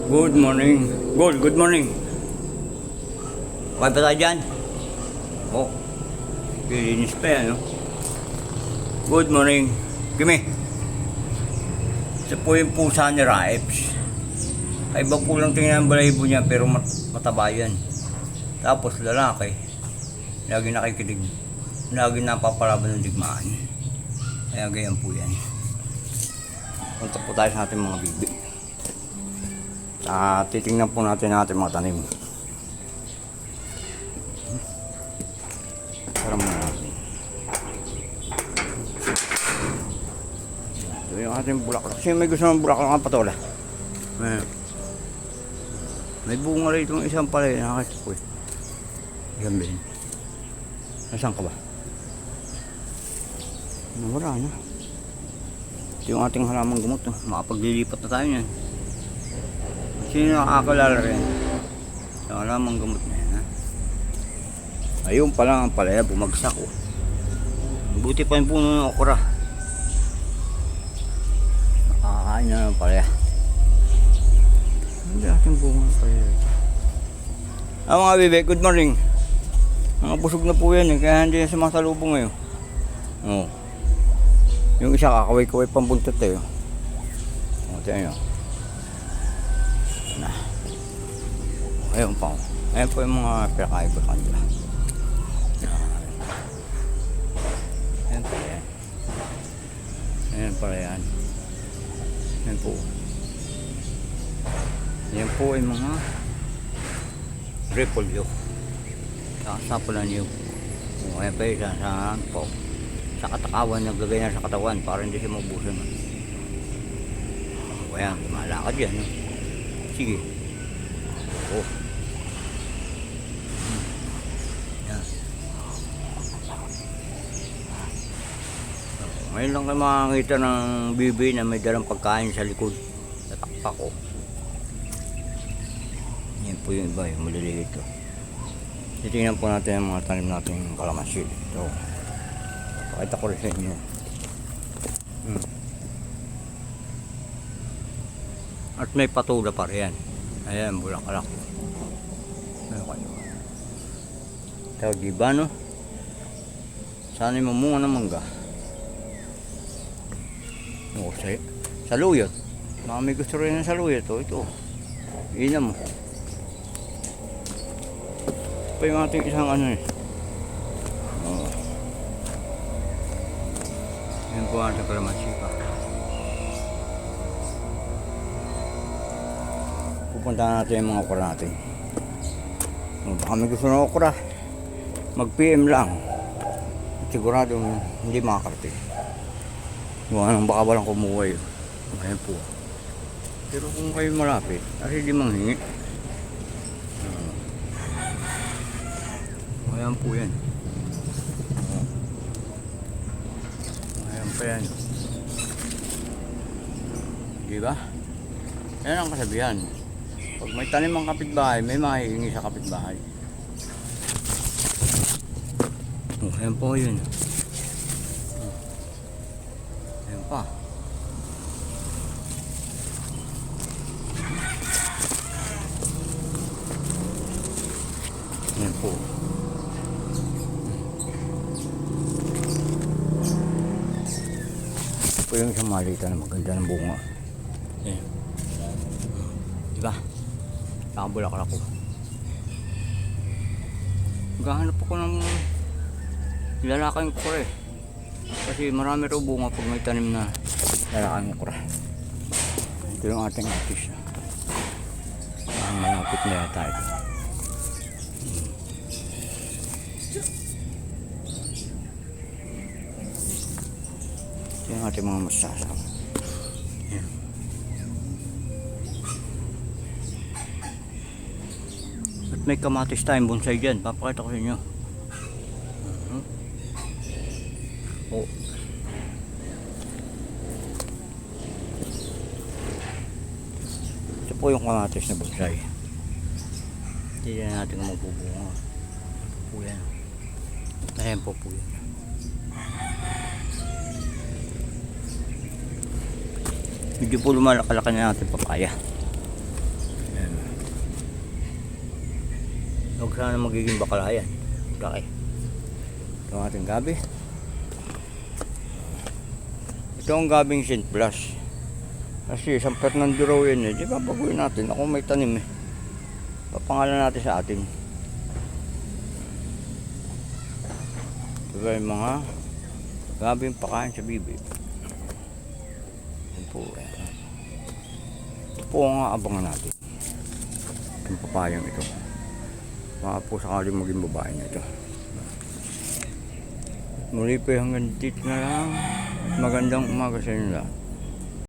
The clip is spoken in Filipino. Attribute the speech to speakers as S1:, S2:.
S1: Good morning. Good morning. Okay pa tayo dyan? Oh, pilinis pa yan, no? Good morning. Kimi. Ito po yung pusa ni Raeps. Ay, iba po lang tingnan ang balahibo niya, pero mataba yan. Tapos lalaki. Lagi nakikinig. Lagi napapalaban ng digmaan. Kaya ganyan po yan. Punta po tayo sa ating mga bibi. Titingnan po natin ang ating mga tanim. Tara muna natin. Ito yung ating bulaklak. Kasi may gusto ng bulaklak ang patola. May bunga rin itong isang palay. Nakakita po eh. Yan din. Nasaan ka ba? Wala na. Ito yung ating halamang gamot. Makapaglilipat na tayo yan. Sino nakakalala rin? Yung halamang gamot na yan, ha? Ayun pa lang ang palaya, bumagsak oh. Buti pa yung puno ng okra. Nakakain na ng palaya. Hindi ating bunga ng palaya. Mga bebe, good morning. Mga busog na po yan eh, kaya hindi na sumasalubong ngayon. Oh. Yung isa kakaway-kaway pambuntot eh. O, tiyan nyo. Na. Ayun pa. Ayun po yung mga pinakain ko kanila. Ayan pala yan. Ayan pala yan. Ayan po. Ayan po yung mga repolyo. Sapulan niyo. Ayan pa yung saan po. Sa katakawan, naglagay na sa katawan para hindi siya mabusan. Ayan, lumalakad yan. Sige. Oh. Yan. Ngayon lang kayo makakita ng bibi na may dalang pagkain sa likod. Natakpak ko. Yan po yung iba, yung maliliit ko. Titingnan po natin ang mga tanim natin kalamansi. Ito. Pakita ko rin sa inyo. At may patula pa rin yan. Ayan, bulaklak. Ayan kayo. Tawag diba, no? Sana yung mamunga ng mangga. O, sa luyot. Baka may gusto rin ng saluyot. O, ito. Inam mo. Pa yung ating isang ano eh. O. Ayan po ang ating kalamansi pa. Pupunta natin yung mga okra natin. Baka may gusto ng okra, mag-PM lang. Sigurado hindi makakarte. Baka walang kumuha yun. Ayan po. Pero kung kayo malapit, kasi hindi manghingi. Ayan po yan. Ayan pa yan. Diba? Ayan ang kasabihan. Pag may tanim ang kapitbahay, may mahihingi sa kapitbahay. Oh, ayan po yun. Ayan pa. Ayan po. Ito po yung isang malitan na maganda ng bunga. Ayan. Diba? Nakabulaklak ko. Gahanap ako ng lalakang okra eh. Kasi marami raw bunga pag may tanim na lalakang okra. Ito yung ating artist. Malapit na yata ito. Ito yung ating mga masasawa. May kamatis tayong bonsai dyan. Papakita ko sa inyo. Oh. Ito po yung kamatis na bonsai. Hindi na natin magbubunga. Po yan. Ayan po po yan. Medyo po lumalaki-laki na natin papaya. sana magiging bakla yan. Laki. Ito ang ating gabi. Ito ang gabing St. Blas. Kasi San Fernando raw yan eh. Di ba baguhin natin? Ako may tanim eh. Papangalan natin sa atin. Diba yung mga gabing pakain sa bibi. Yan po. Ito po ang aabangan natin. Yung papayang ito. Baka po sakaling maging babae na ito. Muli po hanggang dito na lang. Magandang umaga sa inyo lahat.